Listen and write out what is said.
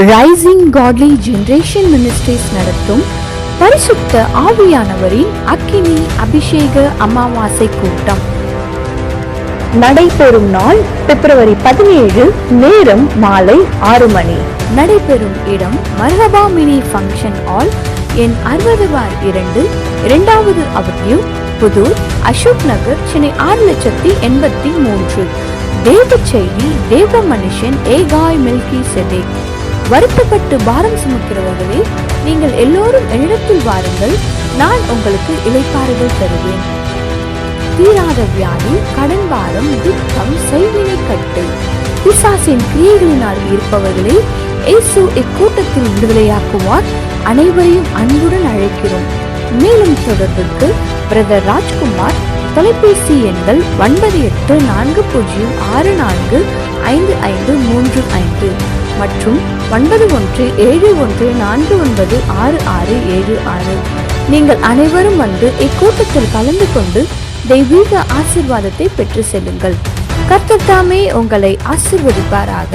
Rising காட்லி generation ministries நடத்தும் பரிசுத்த ஆவியானவரின் அக்கினி அபிஷேக அமாவாசை கூட்டம் நடைபெறும் நாள் பிப்ரவரி 17, நேரம் மாலை 6 மணி. நடைபெறும் இடம் மர்ஹபா மினி ஃபங்க்ஷன் ஹால், எண் 60/2, 2வது அவென்யூ, புதூர், அசோக் நகர், சென்னை 6,83,000. தேவ செய்தி தேவ மனுஷன் ஏகாய் மில்கி செதேக். வருத்தப்பட்டு பாரம் சுமக்கிறவர்களே, நீங்கள் எல்லோரும் என்னிடத்தில் வாருங்கள், நான் உங்களுக்கு இளைப்பாறுதல் தருவேன். தீராத வியாதி, கடன் பாரம், துக்கம், செய்வினை கட்டு, பிசாசின் கிரியைகளினால் இருப்பவர்களே, இயேசு இக்கூட்டத்தில் விடுதலையாக்குவார். அனைவரையும் அன்புடன் அழைக்கிறோம். மேலும் தொடர்புக்கு பிரதர் ராஜ்குமார். தொலைபேசி எண்கள் 9840645535 மற்றும் 9171496676. நீங்கள் அனைவரும் வந்து இக்கூட்டத்தில் கலந்து கொண்டு தெய்வீக ஆசீர்வாதத்தை பெற்று செல்லுங்கள். கர்த்தர் தாமே உங்களை ஆசீர்வதிப்பாராக.